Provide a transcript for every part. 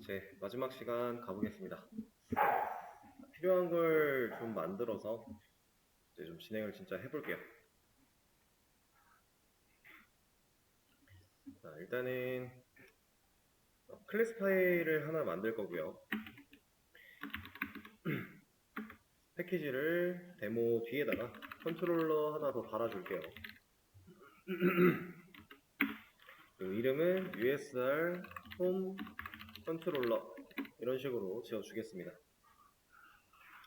이제 마지막 시간 가보겠습니다. 필요한 걸 좀 만들어서 이제 좀 진행을 진짜 해볼게요. 자, 일단은 클래스 파일을 하나 만들 거고요. 패키지를 데모 뒤에다가 컨트롤러 하나 더 달아줄게요. 그 이름은 USR 홈 컨트롤러 이런 식으로 지어주겠습니다.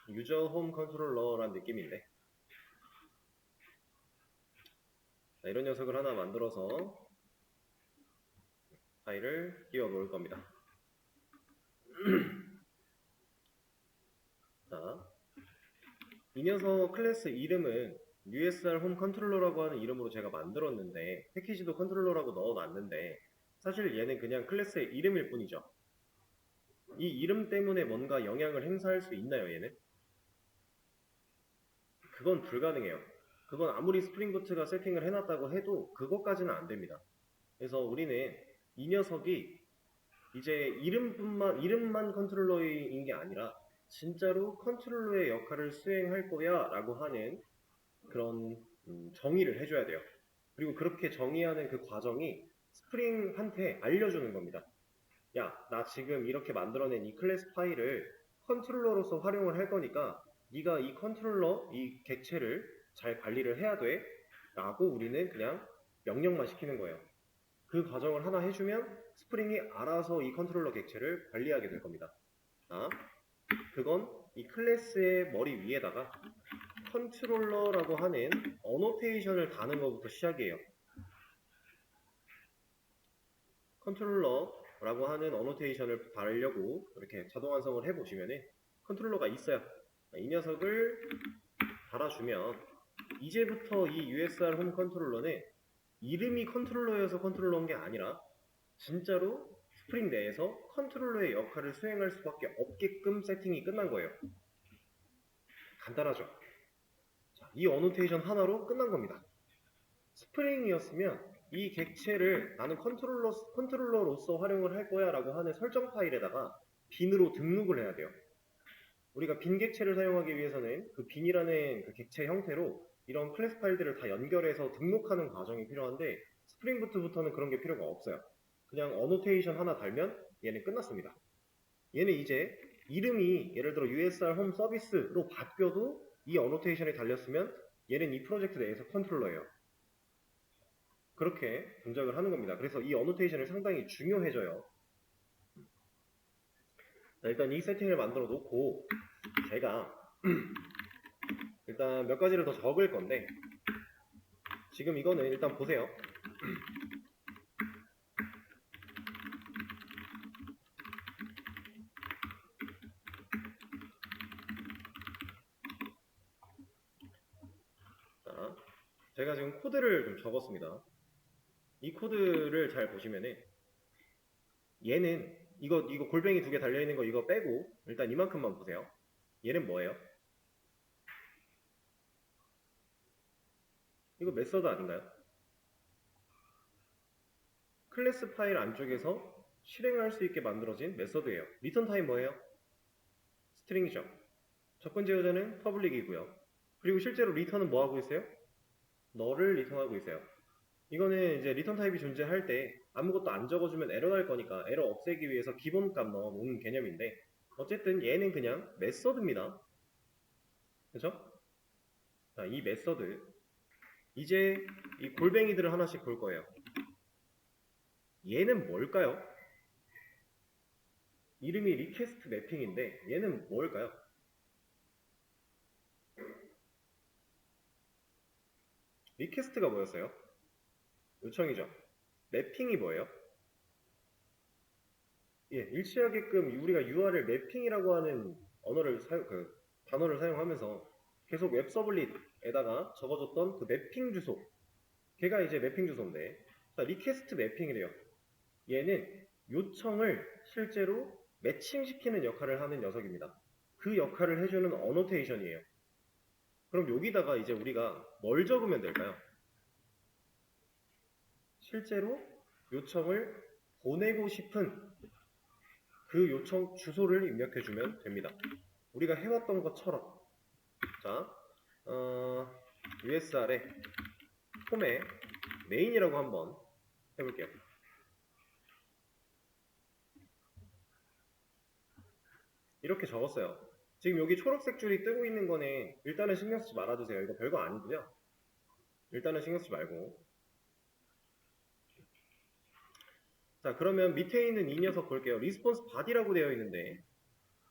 유저 홈 컨트롤러란 느낌인데, 자, 이런 녀석을 하나 만들어서 파일을 띄워 놓을 겁니다. 자, 이 녀석 클래스 이름은 USR 홈 컨트롤러라고 하는 이름으로 제가 만들었는데, 패키지도 컨트롤러라고 넣어놨는데, 사실 얘는 그냥 클래스의 이름일 뿐이죠. 이 이름 때문에 뭔가 영향을 행사할 수 있나요, 얘는? 그건 불가능해요. 그건 아무리 스프링부트가 세팅을 해놨다고 해도 그것까지는 안 됩니다. 그래서 우리는 이 녀석이 이제 이름만 컨트롤러인 게 아니라 진짜로 컨트롤러의 역할을 수행할 거야 라고 하는 그런 정의를 해줘야 돼요. 그리고 그렇게 정의하는 그 과정이 스프링한테 알려주는 겁니다. 야, 나 지금 이렇게 만들어낸 이 클래스 파일을 컨트롤러로서 활용을 할 거니까 네가 이 컨트롤러, 이 객체를 잘 관리를 해야 돼 라고 우리는 그냥 명령만 시키는 거예요. 그 과정을 하나 해주면 스프링이 알아서 이 컨트롤러 객체를 관리하게 될 겁니다. 자, 그건 이 클래스의 머리 위에다가 컨트롤러라고 하는 어노테이션을 다는 것부터 시작이에요. 컨트롤러라고 하는 어노테이션을 달려고 이렇게 자동 완성을 해보시면 컨트롤러가 있어요. 이 녀석을 달아주면 이제부터 이 USR 홈 컨트롤러는 이름이 컨트롤러여서 컨트롤러인 게 아니라 진짜로 스프링 내에서 컨트롤러의 역할을 수행할 수밖에 없게끔 세팅이 끝난 거예요. 간단하죠? 자, 이 어노테이션 하나로 끝난 겁니다. 스프링이었으면 이 객체를 나는 컨트롤러로서 활용을 할 거야 라고 하는 설정 파일에다가 빈으로 등록을 해야 돼요. 우리가 빈 객체를 사용하기 위해서는 그 빈이라는 그 객체 형태로 이런 클래스 파일들을 다 연결해서 등록하는 과정이 필요한데 스프링부트부터는 그런 게 필요가 없어요. 그냥 어노테이션 하나 달면 얘는 끝났습니다. 얘는 이제 이름이 예를 들어 USR 홈 서비스로 바뀌어도 이 어노테이션이 달렸으면 얘는 이 프로젝트 내에서 컨트롤러예요. 그렇게 동작을 하는 겁니다. 그래서 이 어노테이션이 상당히 중요해져요. 자, 일단 이 세팅을 만들어 놓고 제가 일단 몇 가지를 더 적을 건데 지금 이거는 일단 보세요. 자, 제가 지금 코드를 좀 적었습니다. 이 코드를 잘 보시면은 얘는 이거 골뱅이 두 개 달려있는 거 이거 빼고 일단 이만큼만 보세요. 얘는 뭐예요? 이거 메서드 아닌가요? 클래스 파일 안쪽에서 실행할 수 있게 만들어진 메서드예요. 리턴 타입 뭐예요? 스트링이죠. 접근 제어자는 퍼블릭이고요. 그리고 실제로 리턴은 뭐 하고 있어요? 너를 리턴하고 있어요. 이거는 이제 리턴 타입이 존재할 때 아무것도 안 적어주면 에러 날 거니까 에러 없애기 위해서 기본값 넣어놓은 개념인데 어쨌든 얘는 그냥 메서드입니다. 그죠? 자, 이 메서드 이제 이 골뱅이들을 하나씩 볼 거예요. 얘는 뭘까요? 이름이 리퀘스트 매핑인데 얘는 뭘까요? 리퀘스트가 뭐였어요? 요청이죠. 매핑이 뭐예요? 예, 일치하게끔 우리가 URL 매핑이라고 하는 단어를 사용하면서 계속 웹서블릿에다가 적어줬던 그 매핑 주소. 걔가 이제 매핑 주소인데, 자, 리퀘스트 매핑이래요. 얘는 요청을 실제로 매칭시키는 역할을 하는 녀석입니다. 그 역할을 해주는 어노테이션이에요. 그럼 여기다가 이제 우리가 뭘 적으면 될까요? 실제로 요청을 보내고 싶은 그 요청 주소를 입력해주면 됩니다. 우리가 해왔던 것처럼. 자, USR에 폼에 메인이라고 한번 해볼게요. 이렇게 적었어요. 지금 여기 초록색 줄이 뜨고 있는 거는 일단은 신경 쓰지 말아주세요. 이거 별거 아니고요. 일단은 신경 쓰지 말고. 자, 그러면 밑에 있는 이 녀석 볼게요. 리스폰스 바디라고 되어 있는데,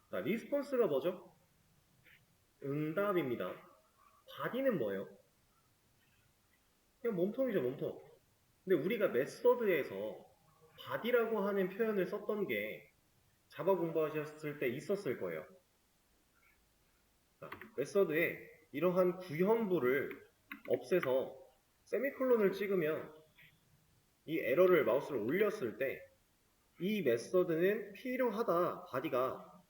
자, 리스폰스가 뭐죠? 응답입니다. 바디는 뭐예요? 그냥 몸통이죠, 몸통. 근데 우리가 메서드에서 바디라고 하는 표현을 썼던 게 자바 공부하셨을 때 있었을 거예요. 자, 메서드에 이러한 구현부를 없애서 세미콜론을 찍으면 이 에러를 마우스를 올렸을 때 이 메서드는 필요하다, 바디가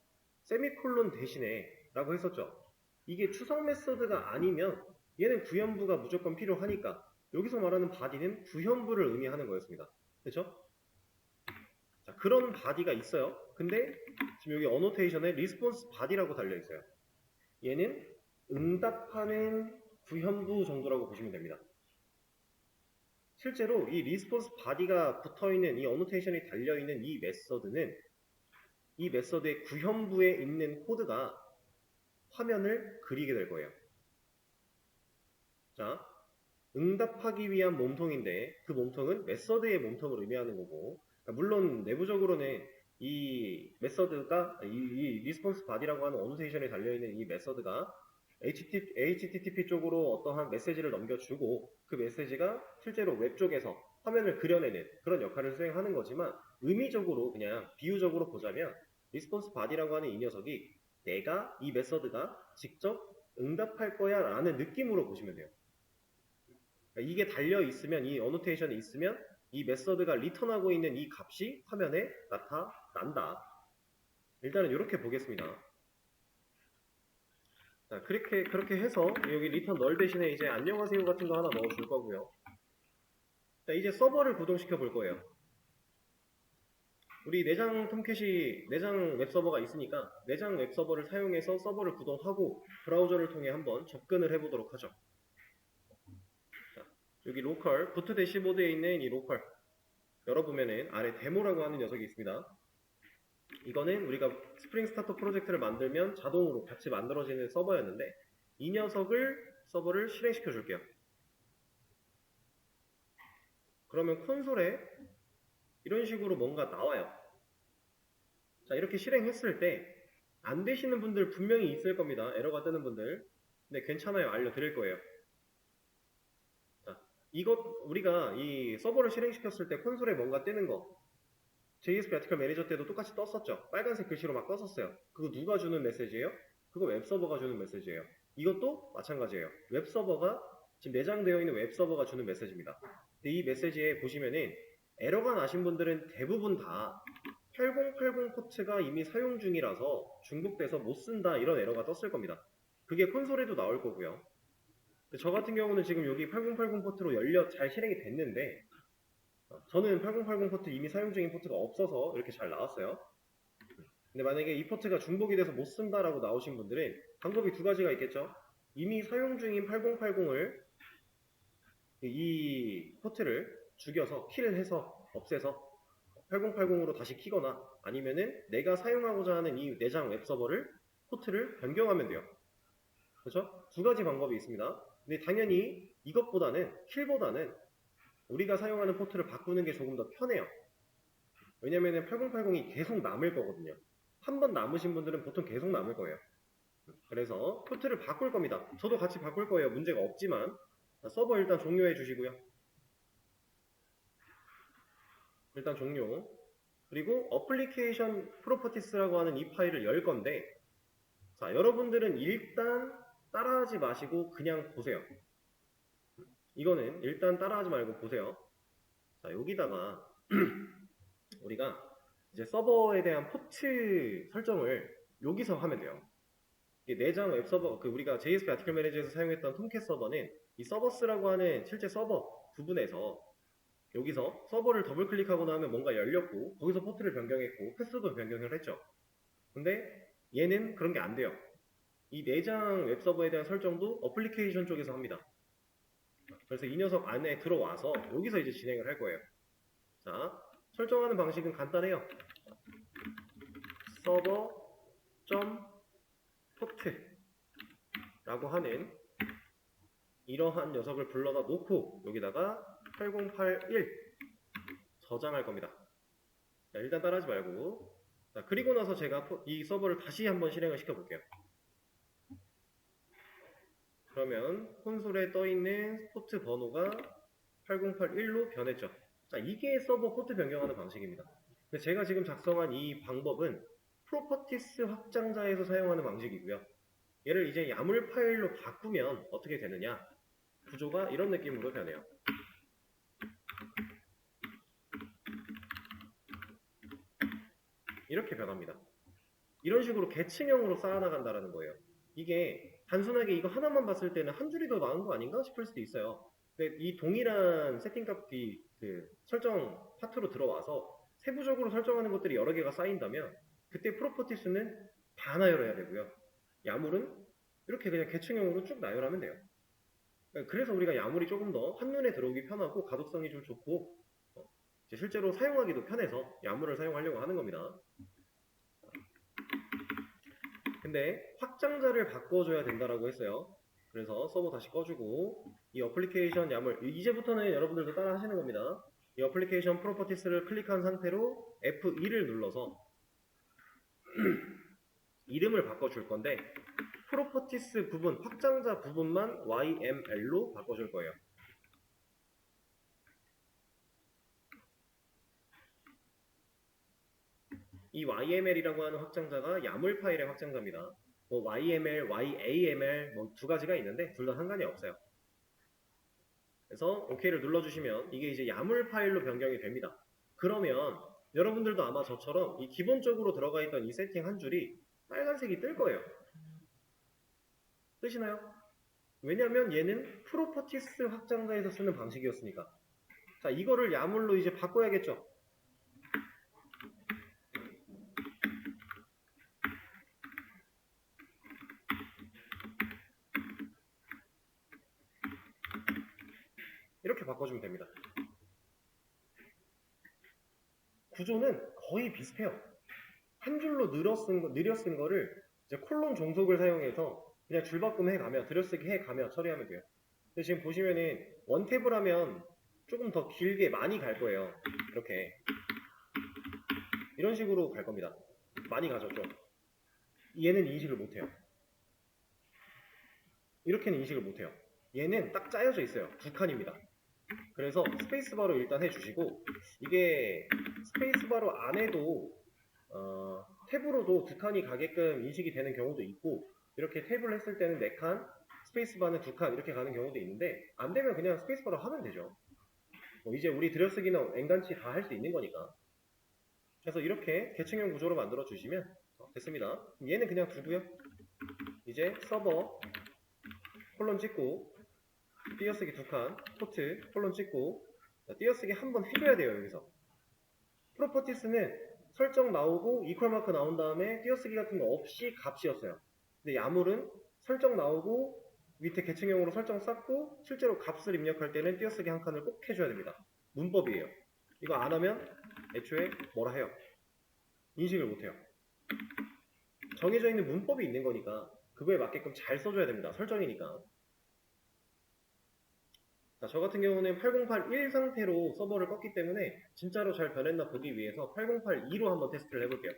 세미콜론 대신에 라고 했었죠. 이게 추상 메서드가 아니면 얘는 구현부가 무조건 필요하니까 여기서 말하는 바디는 구현부를 의미하는 거였습니다. 그렇죠? 자, 그런 바디가 있어요. 근데 지금 여기 어노테이션에 리스폰스 바디라고 달려있어요. 얘는 응답하는 구현부 정도라고 보시면 됩니다. 실제로 이 리스폰스 바디가 붙어있는 이 어노테이션이 달려있는 이 메서드는 이 메서드의 구현부에 있는 코드가 화면을 그리게 될 거예요. 자, 응답하기 위한 몸통인데 그 몸통은 메서드의 몸통을 의미하는 거고, 그러니까 물론 내부적으로는 이 메서드가 이 리스폰스 바디라고 하는 어노테이션에 달려있는 이 메서드가 HTTP 쪽으로 어떠한 메시지를 넘겨주고 그 메시지가 실제로 웹 쪽에서 화면을 그려내는 그런 역할을 수행하는 거지만 의미적으로 그냥 비유적으로 보자면 리스폰스 바디라고 하는 이 녀석이 내가 이 메서드가 직접 응답할 거야 라는 느낌으로 보시면 돼요. 그러니까 이게 달려 있으면 이 어노테이션이 있으면 이 메서드가 리턴하고 있는 이 값이 화면에 나타난다. 일단은 이렇게 보겠습니다. 자, 그렇게 해서 여기 리턴 널 대신에 이제 안녕하세요 같은 거 하나 넣어줄 거고요. 자, 이제 서버를 구동시켜 볼 거예요. 우리 내장 톰캣이 내장 웹서버가 있으니까 내장 웹서버를 사용해서 서버를 구동하고 브라우저를 통해 한번 접근을 해보도록 하죠. 자, 여기 로컬, 부트 대시보드에 있는 이 로컬 열어보면은 아래 데모라고 하는 녀석이 있습니다. 이거는 우리가 스프링 스타터 프로젝트를 만들면 자동으로 같이 만들어지는 서버였는데 이 서버를 실행시켜 줄게요. 그러면 콘솔에 이런 식으로 뭔가 나와요. 자, 이렇게 실행했을 때 안 되시는 분들 분명히 있을 겁니다. 에러가 뜨는 분들. 근데 괜찮아요. 알려드릴 거예요. 자, 우리가 이 서버를 실행시켰을 때 콘솔에 뭔가 뜨는 거 JS 아티클 매니저 때도 똑같이 떴었죠. 빨간색 글씨로 막 떴었어요. 그거 누가 주는 메시지예요? 그거 웹서버가 주는 메시지예요. 이것도 마찬가지예요. 웹서버가 지금 내장되어 있는 웹서버가 주는 메시지입니다. 근데 이 메시지에 보시면은 에러가 나신 분들은 대부분 다 8080 포트가 이미 사용 중이라서 중복돼서 못 쓴다 이런 에러가 떴을 겁니다. 그게 콘솔에도 나올 거고요. 저 같은 경우는 지금 여기 8080 포트로 잘 실행이 됐는데 저는 8080 포트 이미 사용 중인 포트가 없어서 이렇게 잘 나왔어요. 근데 만약에 이 포트가 중복이 돼서 못 쓴다라고 나오신 분들은 방법이 두 가지가 있겠죠. 이미 사용 중인 8080을 이 포트를 죽여서 킬해서 없애서 8080으로 다시 키거나 아니면은 내가 사용하고자 하는 이 내장 웹서버를 포트를 변경하면 돼요. 그렇죠? 두 가지 방법이 있습니다. 근데 당연히 이것보다는 킬보다는 우리가 사용하는 포트를 바꾸는 게 조금 더 편해요. 왜냐면은 8080이 계속 남을 거거든요. 한 번 남으신 분들은 보통 계속 남을 거예요. 그래서 포트를 바꿀 겁니다. 저도 같이 바꿀 거예요. 문제가 없지만 서버 일단 종료해 주시고요. 일단 종료. 그리고 어플리케이션 프로퍼티스라고 하는 이 파일을 열 건데 자, 여러분들은 일단 따라하지 마시고 그냥 보세요. 이거는 일단 따라하지 말고 보세요. 자, 여기다가 우리가 이제 서버에 대한 포트 설정을 여기서 하면 돼요. 내장 웹서버, 우리가 JSP 아티클 매니저에서 사용했던 톰캣 서버는 이 서버스라고 하는 실제 서버 부분에서 여기서 서버를 더블 클릭하고 나면 뭔가 열렸고 거기서 포트를 변경했고 패스도 변경을 했죠. 근데 얘는 그런 게 안 돼요. 이 내장 웹서버에 대한 설정도 어플리케이션 쪽에서 합니다. 그래서 이 녀석 안에 들어와서 여기서 이제 진행을 할 거예요. 자, 설정하는 방식은 간단해요. 서버.포트라고 하는 이러한 녀석을 불러다 놓고 여기다가 8081 저장할 겁니다. 자, 일단 따라하지 말고. 자, 그리고 나서 제가 이 서버를 다시 한번 실행을 시켜볼게요. 그러면 콘솔에 떠있는 포트 번호가 8081로 변했죠. 자, 이게 서버 포트 변경하는 방식입니다. 근데 제가 지금 작성한 이 방법은 프로퍼티스 확장자에서 사용하는 방식이고요. 얘를 이제 야물 파일로 바꾸면 어떻게 되느냐? 구조가 이런 느낌으로 변해요. 이렇게 변합니다. 이런 식으로 계층형으로 쌓아나간다는 거예요. 이게 단순하게 이거 하나만 봤을 때는 한 줄이 더 나은 거 아닌가 싶을 수도 있어요. 근데 이 동일한 세팅값이 그 설정 파트로 들어와서 세부적으로 설정하는 것들이 여러 개가 쌓인다면 그때 프로퍼티스는 다 나열해야 되고요. 야물은 이렇게 그냥 계층형으로 쭉 나열하면 돼요. 그래서 우리가 야물이 조금 더 한눈에 들어오기 편하고 가독성이 좀 좋고 실제로 사용하기도 편해서 야물을 사용하려고 하는 겁니다. 근데 확장자를 바꿔줘야 된다라고 했어요. 그래서 서버 다시 꺼주고 이 어플리케이션 야물 이제부터는 여러분들도 따라 하시는 겁니다. 이 어플리케이션 프로퍼티스를 클릭한 상태로 F2를 눌러서 이름을 바꿔줄 건데 프로퍼티스 부분, 확장자 부분만 YML로 바꿔줄 거예요. 이 YML이라고 하는 확장자가 야물 파일의 확장자입니다. 뭐 YML, YAML 뭐 두 가지가 있는데 둘 다 상관이 없어요. 그래서 OK를 눌러주시면 이게 이제 야물 파일로 변경이 됩니다. 그러면 여러분들도 아마 저처럼 이 기본적으로 들어가 있던 이 세팅 한 줄이 빨간색이 뜰 거예요. 뜨시나요? 왜냐면 얘는 프로퍼티스 확장자에서 쓰는 방식이었으니까. 자, 이거를 야물로 이제 바꿔야겠죠. 이렇게 바꿔주면 됩니다. 구조는 거의 비슷해요. 한 줄로 느려 쓴 거를 이제 콜론 종속을 사용해서 그냥 줄바꿈 해가며 들여쓰기 해가며 처리하면 돼요. 근데 지금 보시면은 원탭을 하면 조금 더 길게 많이 갈 거예요. 이렇게 이런 식으로 갈 겁니다. 많이 가죠 좀. 얘는 인식을 못해요. 이렇게는 인식을 못해요. 얘는 딱 짜여져 있어요. 두 칸입니다. 그래서 스페이스바로 일단 해주시고 이게 스페이스바로 안에도 탭으로도 두 칸이 가게끔 인식이 되는 경우도 있고 이렇게 탭을 했을 때는 4칸, 스페이스바는 2칸 이렇게 가는 경우도 있는데 안 되면 그냥 스페이스바로 하면 되죠. 뭐 이제 우리 들여쓰기는 엔간치 다 할 수 있는 거니까. 그래서 이렇게 계층형 구조로 만들어 주시면 됐습니다. 얘는 그냥 두고요. 이제 서버 콜론 찍고 띄어쓰기 2칸, 포트 콜론 찍고 띄어쓰기 한 번 해줘야 돼요. 여기서 프로퍼티스는 설정 나오고 이퀄 마크 나온 다음에 띄어쓰기 같은 거 없이 값이었어요. 근데 야물은 설정 나오고 밑에 계층형으로 설정 쌓고 실제로 값을 입력할 때는 띄어쓰기 한 칸을 꼭 해줘야 됩니다. 문법이에요. 이거 안 하면 애초에 뭐라 해요? 인식을 못해요. 정해져 있는 문법이 있는 거니까 그거에 맞게끔 잘 써줘야 됩니다. 설정이니까. 자, 저 같은 경우는 8081 상태로 서버를 껐기 때문에 진짜로 잘 변했나 보기 위해서 8082로 한번 테스트를 해볼게요.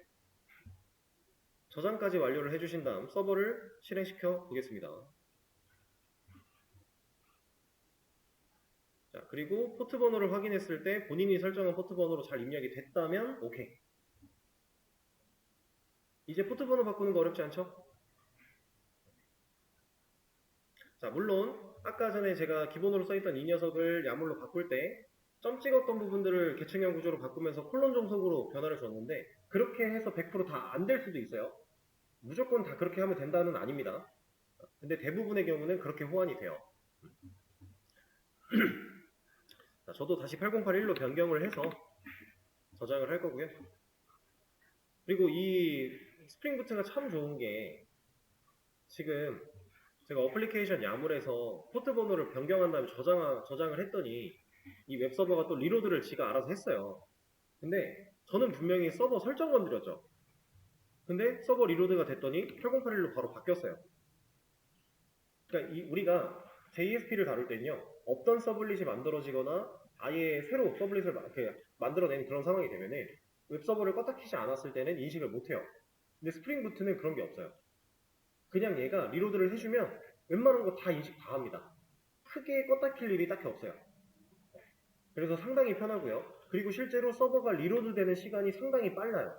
저장까지 완료를 해주신 다음 서버를 실행시켜 보겠습니다. 자, 그리고 포트 번호를 확인했을 때 본인이 설정한 포트 번호로 잘 입력이 됐다면 오케이. 이제 포트 번호 바꾸는 거 어렵지 않죠? 자, 물론 아까 전에 제가 기본으로 써있던 이 녀석을 야물로 바꿀 때 점 찍었던 부분들을 계층형 구조로 바꾸면서 콜론 종속으로 변화를 줬는데 그렇게 해서 100% 다 안 될 수도 있어요. 무조건 다 그렇게 하면 된다는 아닙니다. 근데 대부분의 경우는 그렇게 호환이 돼요. 자, 저도 다시 8081로 변경을 해서 저장을 할 거고요. 그리고 이 스프링 부트가 참 좋은 게 지금 제가 어플리케이션 야물에서 포트 번호를 변경한 다음에 저장을 했더니 이 웹서버가 또 리로드를 지가 알아서 했어요. 근데 저는 분명히 서버 설정 건드렸죠. 근데 서버 리로드가 됐더니 8081로 바로 바뀌었어요. 그러니까 우리가 JSP를 다룰 때는요, 없던 서블릿이 만들어지거나 아예 새로 서블릿을 만들어내는 그런 상황이 되면은 웹서버를 껐다 키지 않았을 때는 인식을 못해요. 근데 스프링 부트는 그런 게 없어요. 그냥 얘가 리로드를 해주면 웬만한 거 다 인식 다 합니다. 크게 껐다 킬 일이 딱히 없어요. 그래서 상당히 편하고요. 그리고 실제로 서버가 리로드 되는 시간이 상당히 빨라요.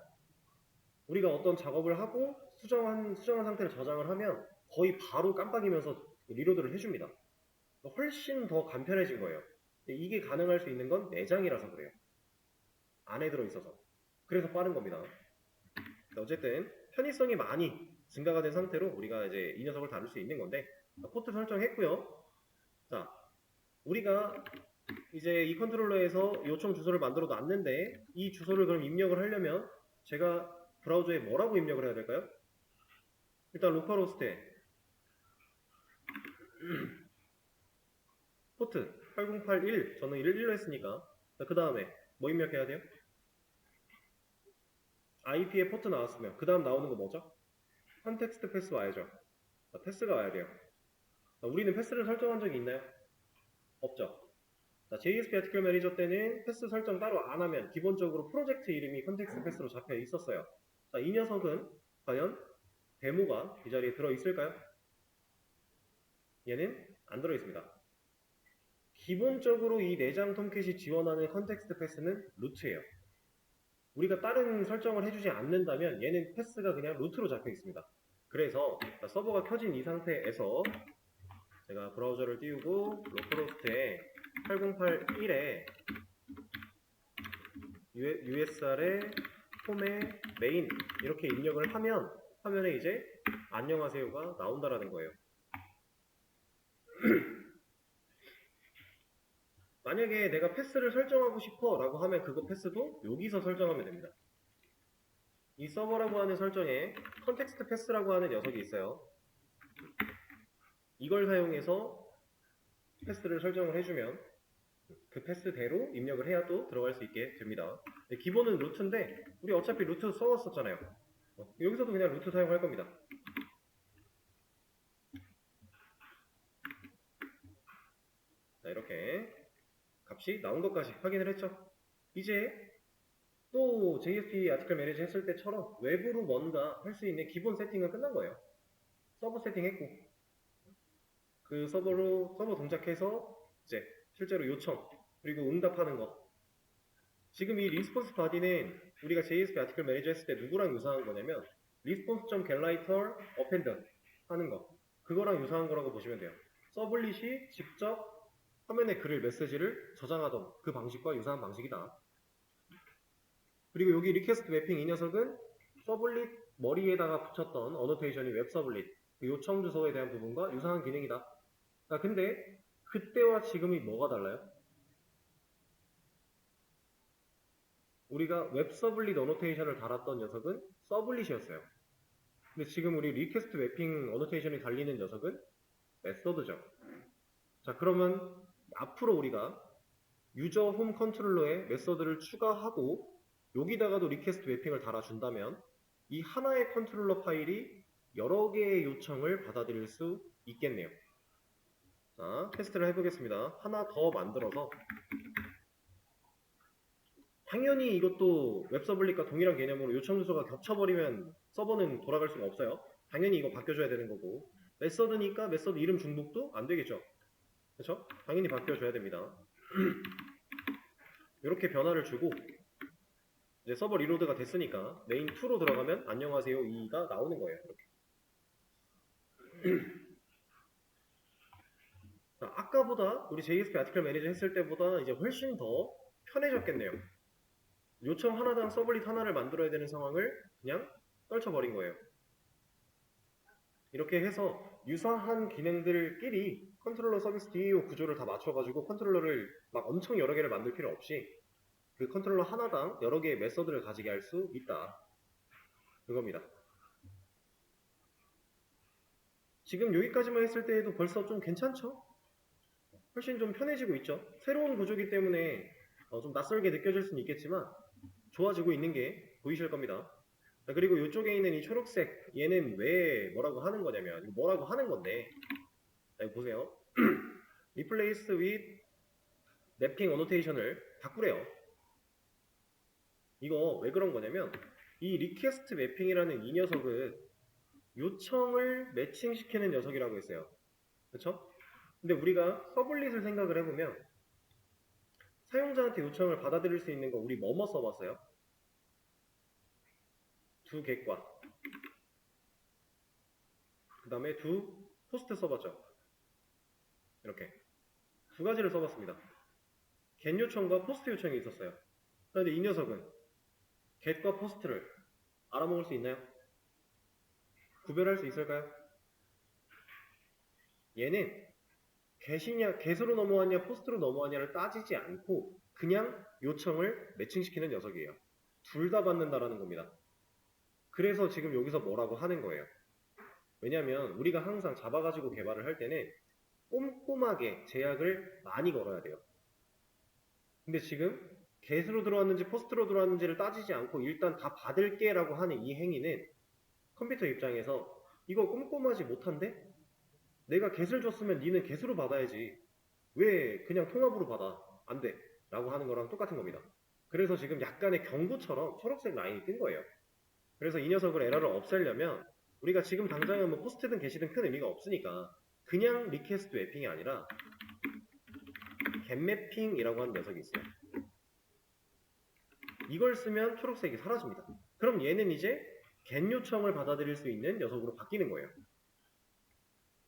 우리가 어떤 작업을 하고 수정한 상태를 저장을 하면 거의 바로 깜빡이면서 리로드를 해줍니다. 훨씬 더 간편해진 거예요. 이게 가능할 수 있는 건 내장이라서 그래요. 안에 들어있어서. 그래서 빠른 겁니다. 어쨌든 편의성이 많이 증가가 된 상태로 우리가 이제 이 녀석을 다룰 수 있는 건데, 포트 설정했고요. 자, 우리가 이제 이 컨트롤러에서 요청 주소를 만들어 놨는데 이 주소를 그럼 입력을 하려면 제가 브라우저에 뭐라고 입력을 해야 될까요? 일단 로컬호스트에 포트 8081 저는 1로 했으니까 그 다음에 뭐 입력해야 돼요? IP에 포트 나왔으면 그 다음 나오는 거 뭐죠? 컨텍스트 패스 와야죠. 패스가 와야 돼요. 우리는 패스를 설정한 적이 있나요? 없죠. JSP 아티클 매니저 때는 패스 설정 따로 안 하면 기본적으로 프로젝트 이름이 컨텍스트 패스로 잡혀 있었어요. 자, 이 녀석은 과연 데모가 이 자리에 들어 있을까요? 얘는 안 들어 있습니다. 기본적으로 이 내장 톰캣이 지원하는 컨텍스트 패스는 루트예요. 우리가 다른 설정을 해주지 않는다면 얘는 패스가 그냥 루트로 잡혀 있습니다. 그래서 서버가 켜진 이 상태에서 제가 브라우저를 띄우고 로컬호스트에 8081에 USR에 홈에 메인 이렇게 입력을 하면 화면에 이제 안녕하세요가 나온다라는 거예요. 만약에 내가 패스를 설정하고 싶어 라고 하면 그거 패스도 여기서 설정하면 됩니다. 이 서버라고 하는 설정에 컨텍스트 패스라고 하는 녀석이 있어요. 이걸 사용해서 패스를 설정을 해주면 그 패스대로 입력을 해야 또 들어갈 수 있게 됩니다. 기본은 루트인데 우리 어차피 루트 써왔었잖아요. 여기서도 그냥 루트 사용할 겁니다. 자, 이렇게 값이 나온 것까지 확인을 했죠. 이제 또 JSP 아티클 매니저 했을 때처럼 외부로 뭔가 할 수 있는 기본 세팅은 끝난 거예요. 서버 세팅했고 그 서버 동작해서 이제 실제로 요청 그리고 응답하는 거. 지금 이 리스폰스 바디는 우리가 JSP 아티클 매니저 했을 때 누구랑 유사한 거냐면 response.getWriter append 하는 거 그거랑 유사한 거라고 보시면 돼요. 서블릿이 직접 화면에 글을 메시지를 저장하던 그 방식과 유사한 방식이다. 그리고 여기 리퀘스트 매핑 이 녀석은 서블릿 머리에다가 붙였던 어노테이션이 웹 서블릿 그 요청 주소에 대한 부분과 유사한 기능이다. 근데 그때와 지금이 뭐가 달라요? 우리가 웹 서블릿 어노테이션을 달았던 녀석은 서블릿이었어요. 근데 지금 우리 리퀘스트 매핑 어노테이션이 달리는 녀석은 메서드죠. 자, 그러면 앞으로 우리가 유저 홈 컨트롤러에 메서드를 추가하고 여기다가도 리퀘스트 매핑을 달아준다면 이 하나의 컨트롤러 파일이 여러 개의 요청을 받아들일 수 있겠네요. 자, 테스트를 해보겠습니다. 하나 더 만들어서 당연히 이것도 웹서블릿과 동일한 개념으로 요청 주소가 겹쳐버리면 서버는 돌아갈 수가 없어요. 당연히 이거 바뀌어줘야 되는 거고 메서드니까 메서드 이름 중복도 안 되겠죠. 그렇죠? 당연히 바뀌어줘야 됩니다. 이렇게 변화를 주고 이제 서버 리로드가 됐으니까 메인 2로 들어가면 안녕하세요 2가 나오는 거예요. 이렇게. 자, 아까보다 우리 JSP 아티클 매니저 했을 때보다 이제 훨씬 더 편해졌겠네요. 요청 하나당 서블릿 하나를 만들어야 되는 상황을 그냥 떨쳐버린 거예요. 이렇게 해서 유사한 기능들끼리 컨트롤러 서비스 DAO 구조를 다 맞춰가지고 컨트롤러를 막 엄청 여러 개를 만들 필요 없이 그 컨트롤러 하나당 여러 개의 메서드를 가지게 할 수 있다. 그겁니다. 지금 여기까지만 했을 때에도 벌써 좀 괜찮죠? 훨씬 좀 편해지고 있죠? 새로운 구조기 때문에 좀 낯설게 느껴질 수는 있겠지만 좋아지고 있는 게 보이실 겁니다. 그리고 이쪽에 있는 이 초록색 얘는 왜 뭐라고 하는 거냐면 뭐라고 하는 건데 자, 보세요. Replace with Mapping Annotation을 바꾸래요. 이거 왜 그런 거냐면 이 Request Mapping이라는 이 녀석은 요청을 매칭시키는 녀석이라고 했어요. 그쵸? 근데 우리가 서블릿을 생각을 해보면 사용자한테 요청을 받아들일 수 있는 거 우리 뭐뭐 써봤어요? 두 겟과 그 다음에 두 포스트 써봤죠. 이렇게 두 가지를 써봤습니다. get 요청과 포스트 요청이 있었어요. 그런데 이 녀석은 get과 포스트를 알아먹을 수 있나요? 구별할 수 있을까요? 얘는 get이냐, get으로 넘어왔냐, 포스트로 넘어왔냐를 따지지 않고 그냥 요청을 매칭시키는 녀석이에요. 둘 다 받는다라는 겁니다. 그래서 지금 여기서 뭐라고 하는 거예요. 왜냐면 우리가 항상 잡아가지고 개발을 할 때는 꼼꼼하게 제약을 많이 걸어야 돼요. 근데 지금 get으로 들어왔는지 포스트로 들어왔는지를 따지지 않고 일단 다 받을게 라고 하는 이 행위는 컴퓨터 입장에서 이거 꼼꼼하지 못한데? 내가 get을 줬으면 니는 get으로 받아야지. 왜 그냥 통합으로 받아? 안 돼. 라고 하는 거랑 똑같은 겁니다. 그래서 지금 약간의 경고처럼 초록색 라인이 뜬 거예요. 그래서 이 녀석을 에러를 없애려면 우리가 지금 당장은 뭐 포스트든 get이든 큰 의미가 없으니까 그냥 리퀘스트 맵핑이 아니라 getmapping이라고 하는 녀석이 있어요. 이걸 쓰면 초록색이 사라집니다. 그럼 얘는 이제 get 요청을 받아들일 수 있는 녀석으로 바뀌는 거예요.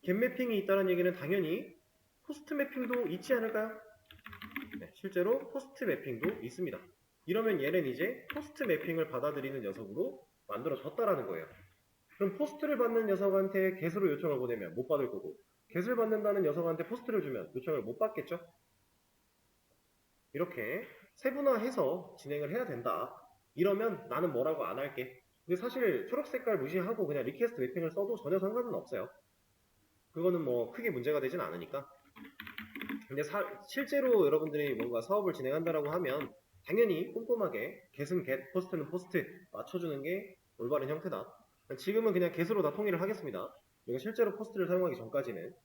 get 매핑이 있다는 얘기는 당연히 포스트 매핑도 있지 않을까요? 네, 실제로 포스트 매핑도 있습니다. 이러면 얘는 이제 포스트 매핑을 받아들이는 녀석으로 만들어졌다라는 거예요. 그럼 포스트를 받는 녀석한테 get으로 요청을 보내면 못 받을 거고 get을 받는다는 녀석한테 포스트를 주면 요청을 못 받겠죠? 이렇게 세분화해서 진행을 해야 된다. 이러면 나는 뭐라고 안 할게. 근데 사실 초록 색깔 무시하고 그냥 리퀘스트 매핑을 써도 전혀 상관은 없어요. 그거는 뭐 크게 문제가 되진 않으니까. 근데 실제로 여러분들이 뭔가 사업을 진행한다라고 하면 당연히 꼼꼼하게 get은 get, 포스트는 포스트 맞춰주는 게 올바른 형태다. 지금은 그냥 get으로 다 통일을 하겠습니다. 이거 실제로 포스트를 사용하기 전까지는.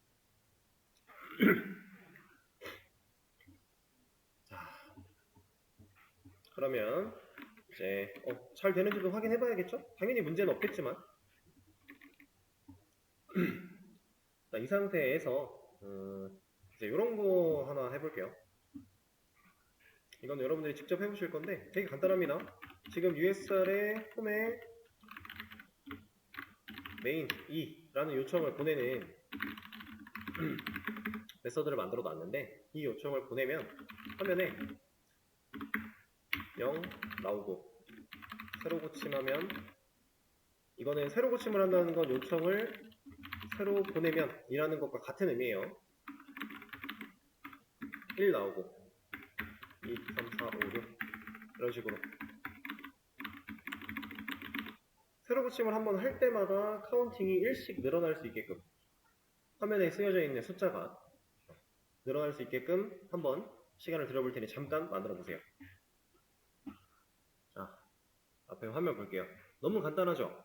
자, 그러면 이제 잘 되는지도 확인해 봐야겠죠? 당연히 문제는 없겠지만 자, 이 상태에서 이제 이런 거 하나 해볼게요. 이건 여러분들이 직접 해보실 건데 되게 간단합니다. 지금 USR에 홈에 main 2라는 요청을 보내는 메서드를 만들어 놨는데 이 요청을 보내면 화면에 0 나오고 새로 고침하면 이거는 새로 고침을 한다는 건 요청을 새로 보내면 이라는 것과 같은 의미예요. 1 나오고 2, 3, 4, 5, 6 이런 식으로 새로 고침을 한번 할 때마다 카운팅이 1씩 늘어날 수 있게끔 화면에 쓰여져 있는 숫자가 늘어날 수 있게끔 한번 시간을 들여볼 테니 잠깐 만들어 보세요. 자, 앞에 화면 볼게요. 너무 간단하죠?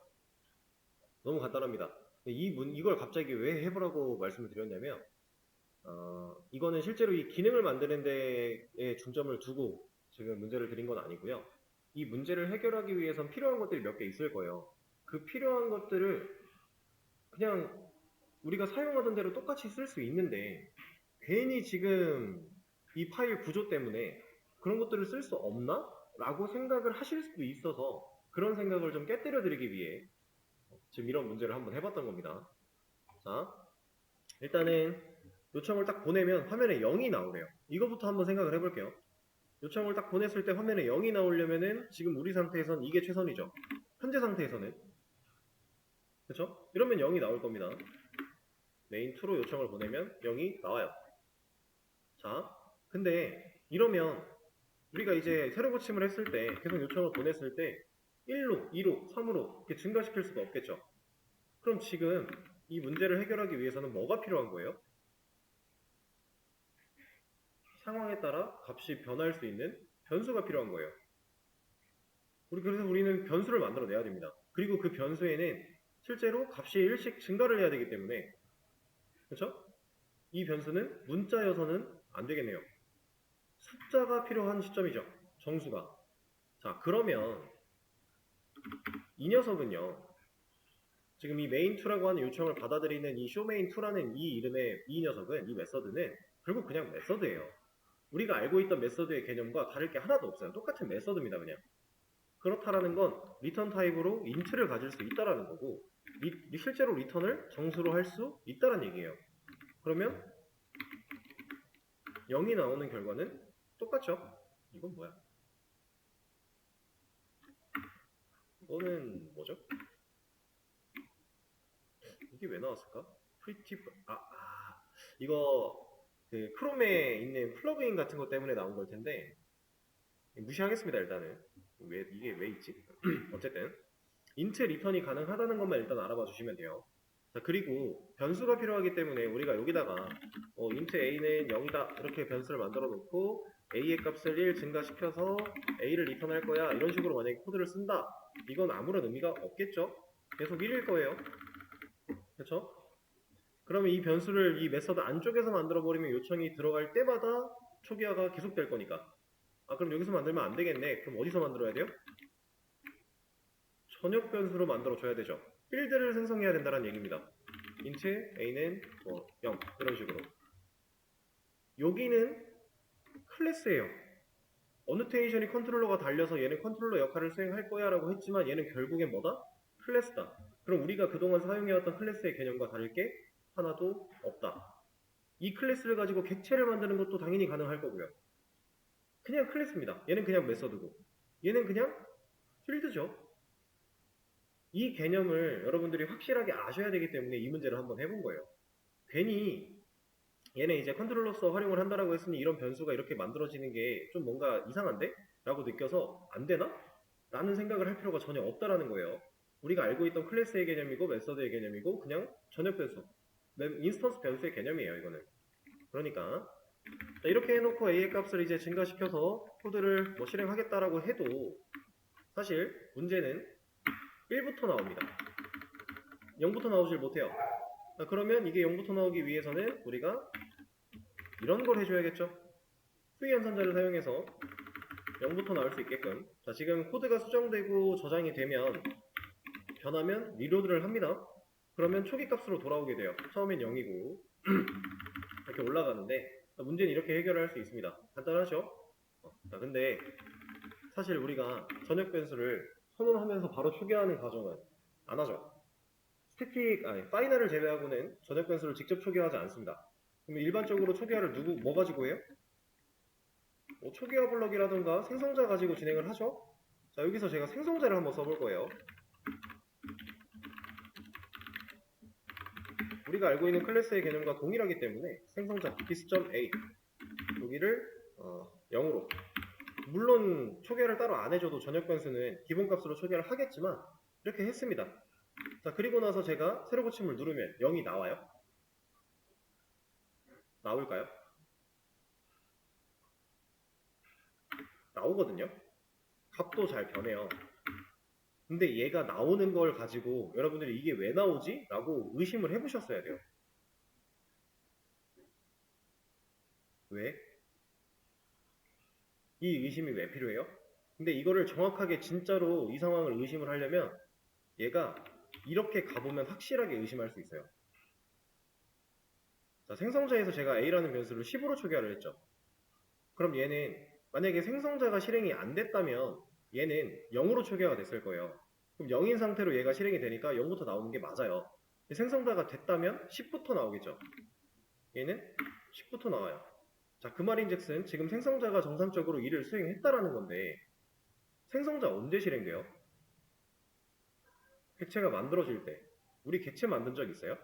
너무 간단합니다. 이걸 갑자기 왜 해보라고 말씀을 드렸냐면 이거는 실제로 이 기능을 만드는 데에 중점을 두고 지금 문제를 드린 건 아니고요. 이 문제를 해결하기 위해선 필요한 것들이 몇 개 있을 거예요. 그 필요한 것들을 그냥 우리가 사용하던 대로 똑같이 쓸 수 있는데 괜히 지금 이 파일 구조 때문에 그런 것들을 쓸 수 없나? 라고 생각을 하실 수도 있어서 그런 생각을 좀 깨뜨려 드리기 위해 지금 이런 문제를 한번 해봤던 겁니다. 자, 일단은 요청을 딱 보내면 화면에 0이 나오래요. 이거부터 한번 생각을 해볼게요. 요청을 딱 보냈을 때 화면에 0이 나오려면은 지금 우리 상태에선 이게 최선이죠. 현재 상태에서는. 그쵸? 이러면 0이 나올 겁니다. main2로 요청을 보내면 0이 나와요. 자, 근데 이러면 우리가 이제 새로 고침을 했을 때 계속 요청을 보냈을 때 1로, 2로, 3으로 이렇게 증가시킬 수가 없겠죠. 그럼 지금 이 문제를 해결하기 위해서는 뭐가 필요한 거예요? 상황에 따라 값이 변할 수 있는 변수가 필요한 거예요. 그래서 우리는 변수를 만들어내야 됩니다. 그리고 그 변수에는 실제로 값이 1씩 증가를 해야 되기 때문에, 그렇죠? 이 변수는 문자여서는 안 되겠네요. 숫자가 필요한 시점이죠. 정수가. 자, 그러면 이 녀석은요. 지금 이 main2라고 하는 요청을 받아들이는 이 showmain2라는 이 이름의 이 녀석은, 이 메서드는 결국 그냥 메서드예요. 우리가 알고 있던 메서드의 개념과 다를 게 하나도 없어요. 똑같은 메서드입니다, 그냥. 그렇다라는 건 리턴 타입으로 인트를 가질 수 있다라는 거고, 실제로 리턴을 정수로 할 수 있다는 얘기예요. 그러면 0이 나오는 결과는 똑같죠? 이건 뭐야? 이거는 뭐죠? 이게 왜 나왔을까? 이거 그 크롬에 있는 플러그인 같은 것 때문에 나온 걸 텐데 무시하겠습니다. 일단은 이게 왜 있지? 어쨌든 int 리턴이 가능하다는 것만 일단 알아봐 주시면 돼요. 자, 그리고 변수가 필요하기 때문에 우리가 여기다가 int a는 0이다 이렇게 변수를 만들어 놓고 a의 값을 1 증가시켜서 a를 리턴할 거야 이런 식으로 만약에 코드를 쓴다, 이건 아무런 의미가 없겠죠? 계속 1일 거예요. 그렇죠? 그러면 이 변수를 이 메서드 안쪽에서 만들어 버리면 요청이 들어갈 때마다 초기화가 계속될 거니까, 그럼 여기서 만들면 안 되겠네. 그럼 어디서 만들어야 돼요? 전역 변수로 만들어 줘야 되죠. 필드를 생성해야 된다는 얘기입니다. int a는 0 이런 식으로. 여기는 클래스예요. 어노테이션이 컨트롤러가 달려서 얘는 컨트롤러 역할을 수행할 거야 라고 했지만 얘는 결국엔 뭐다? 클래스다. 그럼 우리가 그동안 사용해왔던 클래스의 개념과 다를 게 하나도 없다. 이 클래스를 가지고 객체를 만드는 것도 당연히 가능할 거고요. 그냥 클래스입니다. 얘는 그냥 메서드고 얘는 그냥 필드죠. 이 개념을 여러분들이 확실하게 아셔야 되기 때문에 이 문제를 한번 해본 거예요. 괜히 얘는 이제 컨트롤러서 활용을 한다라고 했으니 이런 변수가 이렇게 만들어지는 게 좀 뭔가 이상한데? 라고 느껴서 안 되나? 라는 생각을 할 필요가 전혀 없다라는 거예요. 우리가 알고 있던 클래스의 개념이고 메서드의 개념이고 그냥 전역 변수, 인스턴스 변수의 개념이에요, 이거는. 그러니까 자, 이렇게 해놓고 a의 값을 이제 증가시켜서 코드를 실행하겠다라고 해도 사실 문제는 1부터 나옵니다. 0부터 나오질 못해요. 자, 그러면 이게 0부터 나오기 위해서는 우리가 이런 걸 해줘야겠죠. 수위 연산자를 사용해서 0부터 나올 수 있게끔. 자, 지금 코드가 수정되고 저장이 되면 변하면 리로드를 합니다. 그러면 초기 값으로 돌아오게 돼요. 처음엔 0이고 이렇게 올라가는데 문제는 이렇게 해결할 수 있습니다. 간단하죠? 자, 근데 사실 우리가 전역 변수를 선언하면서 바로 초기화하는 과정은 안 하죠. 파이널을 제외하고는 전역 변수를 직접 초기화하지 않습니다. 그러면 일반적으로 초기화를 뭐 가지고 해요? 초기화 블럭이라든가 생성자 가지고 진행을 하죠. 자, 여기서 제가 생성자를 한번 써볼 거예요. 우리가 알고 있는 클래스의 개념과 동일하기 때문에 생성자 this.a 여기를 0으로, 물론 초기화를 따로 안 해줘도 전역 변수는 기본값으로 초기화를 하겠지만 이렇게 했습니다. 자, 그리고 나서 제가 새로 고침을 누르면 0이 나와요? 나올까요? 나오거든요. 값도 잘 변해요. 근데 얘가 나오는 걸 가지고 여러분들이 이게 왜 나오지? 라고 의심을 해보셨어야 돼요. 왜? 이 의심이 왜 필요해요? 근데 이거를 정확하게 진짜로 이 상황을 의심을 하려면 얘가 이렇게 가보면 확실하게 의심할 수 있어요. 자, 생성자에서 제가 a라는 변수를 10으로 초기화를 했죠. 그럼 얘는 만약에 생성자가 실행이 안 됐다면 얘는 0으로 초기화가 됐을 거예요. 그럼 0인 상태로 얘가 실행이 되니까 0부터 나오는 게 맞아요. 생성자가 됐다면 10부터 나오겠죠. 얘는 10부터 나와요. 자, 그 말인즉슨 지금 생성자가 정상적으로 일을 수행했다라는 건데 생성자 언제 실행돼요? 객체가 만들어질 때. 우리 객체 만든 적 있어요?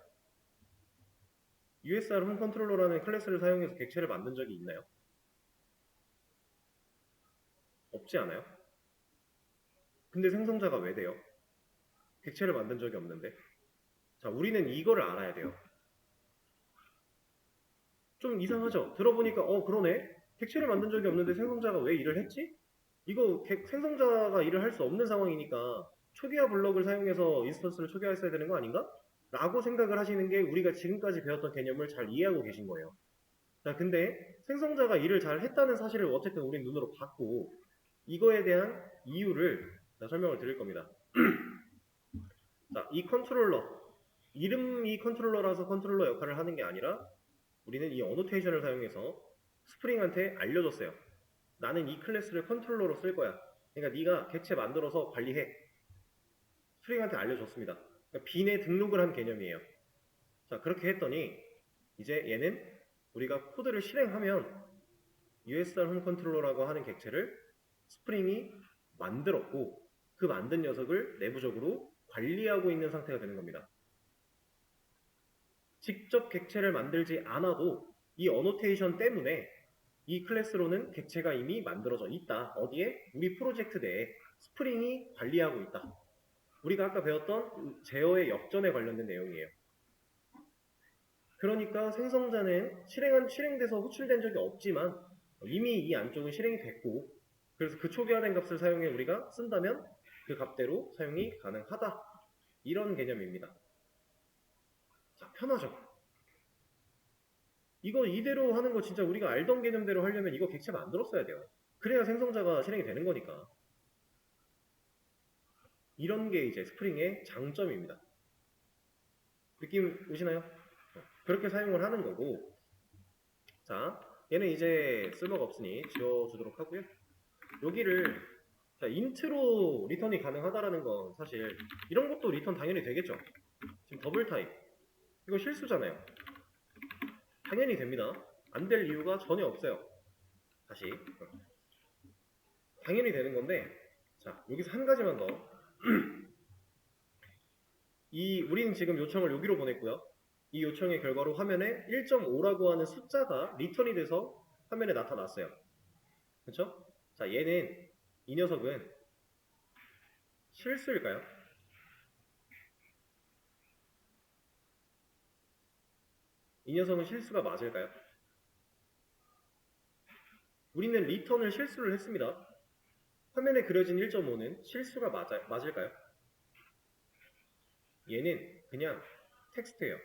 USR 홈 컨트롤러라는 클래스를 사용해서 객체를 만든 적이 있나요? 없지 않아요? 근데 생성자가 왜 돼요? 객체를 만든 적이 없는데. 자, 우리는 이거를 알아야 돼요. 좀 이상하죠? 들어보니까 그러네? 객체를 만든 적이 없는데 생성자가 왜 일을 했지? 이거 생성자가 일을 할 수 없는 상황이니까 초기화 블럭을 사용해서 인스턴스를 초기화했어야 되는 거 아닌가? 라고 생각을 하시는 게 우리가 지금까지 배웠던 개념을 잘 이해하고 계신 거예요. 자, 근데 생성자가 일을 잘 했다는 사실을 어쨌든 우린 눈으로 봤고 이거에 대한 이유를 설명을 드릴 겁니다. 자, 이 컨트롤러, 이름이 컨트롤러라서 컨트롤러 역할을 하는 게 아니라 우리는 이 어노테이션을 사용해서 스프링한테 알려줬어요. 나는 이 클래스를 컨트롤러로 쓸 거야. 그러니까 네가 객체 만들어서 관리해. 스프링한테 알려줬습니다. 그러니까 빈에 등록을 한 개념이에요. 자, 그렇게 했더니 이제 얘는 우리가 코드를 실행하면 USR 홈 컨트롤러라고 하는 객체를 스프링이 만들었고 그 만든 녀석을 내부적으로 관리하고 있는 상태가 되는 겁니다. 직접 객체를 만들지 않아도 이 어노테이션 때문에 이 클래스로는 객체가 이미 만들어져 있다. 어디에? 우리 프로젝트 내에 스프링이 관리하고 있다. 우리가 아까 배웠던 제어의 역전에 관련된 내용이에요. 그러니까 생성자는 실행돼서 호출된 적이 없지만 이미 이 안쪽은 실행이 됐고 그래서 그 초기화된 값을 사용해 우리가 쓴다면 그 값대로 사용이 가능하다. 이런 개념입니다. 자, 편하죠? 이거 이대로 하는 거 진짜 우리가 알던 개념대로 하려면 이거 객체 만들었어야 돼요. 그래야 생성자가 실행이 되는 거니까. 이런 게 이제 스프링의 장점입니다. 느낌 오시나요? 그렇게 사용을 하는 거고 자, 얘는 이제 쓸모가 없으니 지워주도록 하고요. 여기를 자, 인트로 리턴이 가능하다라는 건 사실 이런 것도 리턴 당연히 되겠죠. 지금 더블 타입 이거 실수잖아요. 당연히 됩니다. 안 될 이유가 전혀 없어요. 다시 당연히 되는 건데 자, 여기서 한 가지만 더 우리는 지금 요청을 여기로 보냈고요. 이 요청의 결과로 화면에 1.5라고 하는 숫자가 리턴이 돼서 화면에 나타났어요. 그렇죠? 자, 이 녀석은 실수일까요? 이 녀석은 실수가 맞을까요? 우리는 리턴을 실수를 했습니다. 화면에 그려진 1.5는 실수가 맞을까요? 얘는 그냥 텍스트예요.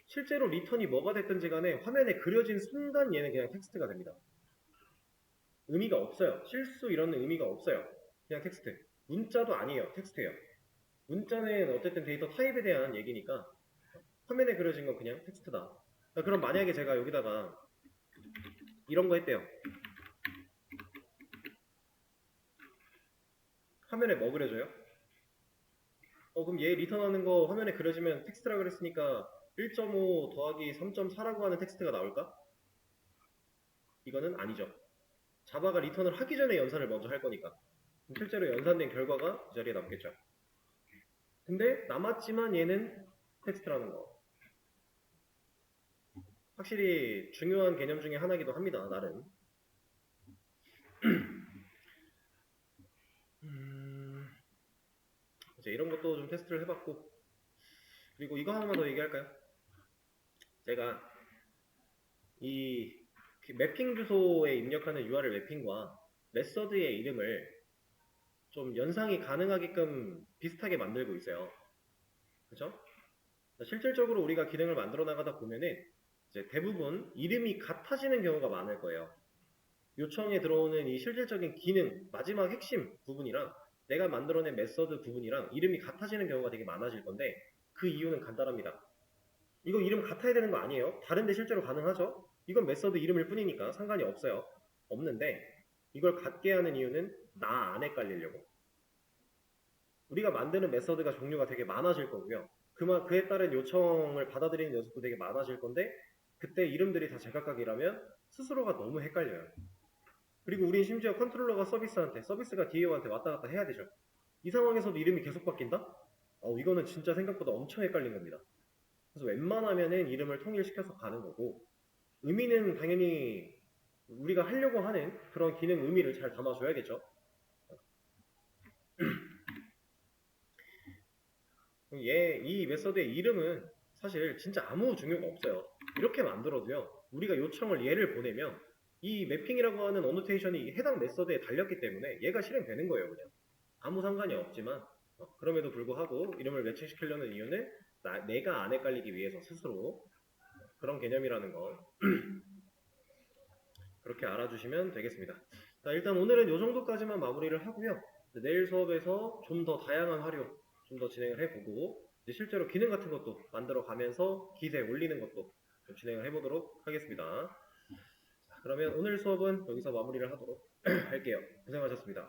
실제로 리턴이 뭐가 됐든지 간에 화면에 그려진 순간 얘는 그냥 텍스트가 됩니다. 의미가 없어요. 실수 이런 의미가 없어요. 그냥 텍스트. 문자도 아니에요. 텍스트예요. 문자는 어쨌든 데이터 타입에 대한 얘기니까 화면에 그려진 건 그냥 텍스트다. 그럼 만약에 제가 여기다가 이런 거 했대요. 화면에 뭐 그려져요? 그럼 얘 리턴하는 거 화면에 그려지면 텍스트라 그랬으니까 1.5 더하기 3.4라고 하는 텍스트가 나올까? 이거는 아니죠. 자바가 리턴을 하기 전에 연산을 먼저 할 거니까. 실제로 연산된 결과가 이 자리에 남겠죠. 근데 남았지만 얘는 텍스트라는 거. 확실히 중요한 개념 중에 하나이기도 합니다. 나름. 이제 이런 것도 좀 테스트를 해봤고 그리고 이거 하나만 더 얘기할까요? 제가 이 매핑 주소에 입력하는 URL 매핑과 메서드의 이름을 좀 연상이 가능하게끔 비슷하게 만들고 있어요. 그죠? 실질적으로 우리가 기능을 만들어 나가다 보면은 이제 대부분 이름이 같아지는 경우가 많을 거예요. 요청에 들어오는 이 실질적인 기능, 마지막 핵심 부분이랑 내가 만들어낸 메서드 부분이랑 이름이 같아지는 경우가 되게 많아질 건데 그 이유는 간단합니다. 이거 이름 같아야 되는 거 아니에요? 다른데 실제로 가능하죠? 이건 메서드 이름일 뿐이니까 상관이 없어요. 없는데 이걸 같게 하는 이유는 나 안 헷갈리려고. 우리가 만드는 메서드가 종류가 되게 많아질 거고요. 그에 따른 요청을 받아들이는 녀석도 되게 많아질 건데 그때 이름들이 다 제각각이라면 스스로가 너무 헷갈려요. 그리고 우린 심지어 컨트롤러가 서비스가 DAO한테 왔다 갔다 해야 되죠. 이 상황에서도 이름이 계속 바뀐다? 이거는 진짜 생각보다 엄청 헷갈린 겁니다. 그래서 웬만하면은 이름을 통일시켜서 가는 거고, 의미는 당연히 우리가 하려고 하는 그런 기능 의미를 잘 담아줘야겠죠. 이 메서드의 이름은 사실 진짜 아무 중요가 없어요. 이렇게 만들어도요, 우리가 요청을 얘를 보내면 이 매핑이라고 하는 어노테이션이 해당 메서드에 달렸기 때문에 얘가 실행되는 거예요, 그냥. 아무 상관이 없지만, 그럼에도 불구하고 이름을 매칭시키려는 이유는 내가 안 헷갈리기 위해서 스스로 그런 개념이라는 거 그렇게 알아주시면 되겠습니다. 자, 일단 오늘은 이 정도까지만 마무리를 하고요. 내일 수업에서 좀 더 다양한 활용 좀 더 진행을 해보고 이제 실제로 기능 같은 것도 만들어 가면서 기세 올리는 것도 좀 진행을 해보도록 하겠습니다. 자, 그러면 오늘 수업은 여기서 마무리를 하도록 할게요. 고생하셨습니다.